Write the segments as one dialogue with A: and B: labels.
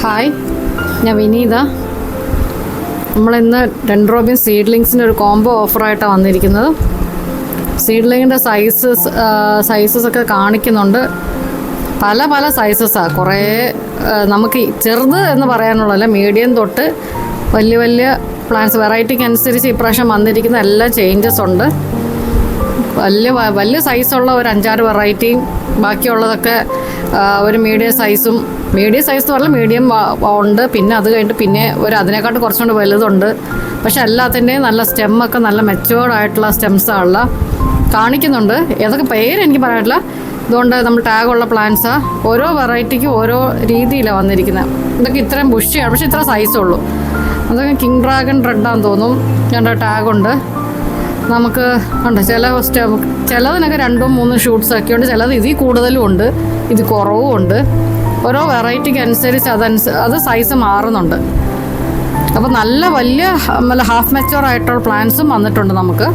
A: Hi, ഞാൻ വിനീത. നമ്മളിന്ന് dendrobium സീഡ്ലിങ്സിൻ്റെ ഒരു കോംബോ ഓഫറായിട്ടാണ് വന്നിരിക്കുന്നത്. സീഡ്ലിങ്ങിൻ്റെ സൈസസ് ഒക്കെ കാണിക്കുന്നുണ്ട്. പല സൈസസാണ്. കുറേ നമുക്ക് ചെറുത് എന്ന് പറയാനുള്ളതല്ല, മീഡിയം തൊട്ട് വലിയ പ്ലാന്റ്സ് വെറൈറ്റിക്ക് അനുസരിച്ച് ഇപ്രാവശ്യം വന്നിരിക്കുന്ന എല്ലാ ചേഞ്ചസ് ഉണ്ട്. വലിയ സൈസുള്ള ഒരു 5-6 വെറൈറ്റിയും ബാക്കിയുള്ളതൊക്കെ ഒരു മീഡിയം സൈസ് എന്ന് പറഞ്ഞാൽ മീഡിയം ഉണ്ട്. പിന്നെ അത് കഴിഞ്ഞിട്ട് പിന്നെ അതിനെക്കാട്ട് കുറച്ചുകൊണ്ട് വലുതുണ്ട്. പക്ഷെ എല്ലാത്തിൻ്റെയും നല്ല സ്റ്റെമ്മൊക്കെ നല്ല മെച്ചുവേർഡ് ആയിട്ടുള്ള സ്റ്റെംസാണുള്ള കാണിക്കുന്നുണ്ട്. ഏതൊക്കെ പേര് എനിക്ക് പറയാനില്ല. ഇതുകൊണ്ട് നമ്മൾ ടാഗുള്ള പ്ലാന്റ്സാണ്. ഓരോ വെറൈറ്റിക്കും ഓരോ രീതിയിലാണ് വന്നിരിക്കുന്നത്. ഇതൊക്കെ ഇത്രയും ബുഷിയാണ്, പക്ഷേ ഇത്ര സൈസുള്ളൂ. അതൊക്കെ കിങ് ഡ്രാഗൺ റെഡാന്ന് തോന്നും. ഞങ്ങളുടെ ടാഗുണ്ട്. നമുക്ക് ഉണ്ട് ചിലതിനൊക്കെ 2-3 ഷൂട്ട്സ് ഒക്കെ ഉണ്ട്. ചിലത് ഇതിൽ കൂടുതലും ഉണ്ട്, ഇത് കുറവും ഉണ്ട്. ഓരോ വെറൈറ്റിക്ക് അനുസരിച്ച് അത് സൈസ് മാറുന്നുണ്ട്. അപ്പോൾ നല്ല ഹാഫ് മെച്ചുവർ ആയിട്ടുള്ള പ്ലാന്റ്സും വന്നിട്ടുണ്ട്. നമുക്ക്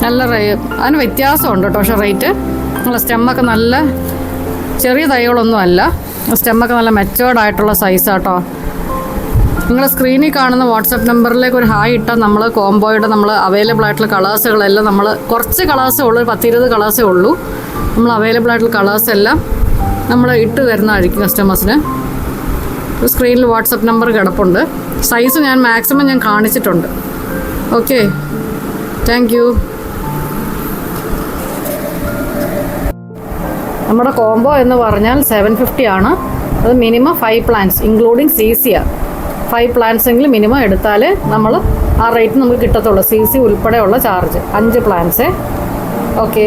A: അതിന് വ്യത്യാസമുണ്ട് കേട്ടോ. പക്ഷേ റേറ്റ് നല്ല സ്റ്റെമ്മൊക്കെ നല്ല ചെറിയ തൈകളൊന്നും അല്ല. സ്റ്റെമ്മൊക്കെ നല്ല മെച്ചുവേർഡ് ആയിട്ടുള്ള സൈസാട്ടോ. നിങ്ങൾ സ്ക്രീനിൽ കാണുന്ന വാട്സപ്പ് നമ്പറിലേക്ക് ഒരു ഹായ് ഇട്ടാൽ നമ്മൾ കോംബോയുടെ അവൈലബിൾ ആയിട്ടുള്ള കളേഴ്സുകളെല്ലാം കുറച്ച് കളേഴ്സേ ഉള്ളൂ, 10-20 കളേഴ്സേ ഉള്ളൂ. അവൈലബിൾ ആയിട്ടുള്ള കളേഴ്സെല്ലാം നമ്മൾ ഇട്ട് തരുന്നതായിരിക്കും കസ്റ്റമേഴ്സിന്. സ്ക്രീനിൽ വാട്സപ്പ് നമ്പർ കിടപ്പുണ്ട്. സൈസ് ഞാൻ മാക്സിമം കാണിച്ചിട്ടുണ്ട്. Okay, thank you. നമ്മുടെ കോംബോ എന്ന് പറഞ്ഞാൽ 750 ആണ്. അത് minimum 5 plants including CC. 5 plants എങ്കിലും മിനിമം എടുത്താൽ നമ്മൾ ആ റേറ്റ് നമുക്ക് കിട്ടത്തുള്ളൂ. CC ഉൾപ്പെടെയുള്ള ചാർജ് 5 പ്ലാന്റ്സേ. ഓക്കെ.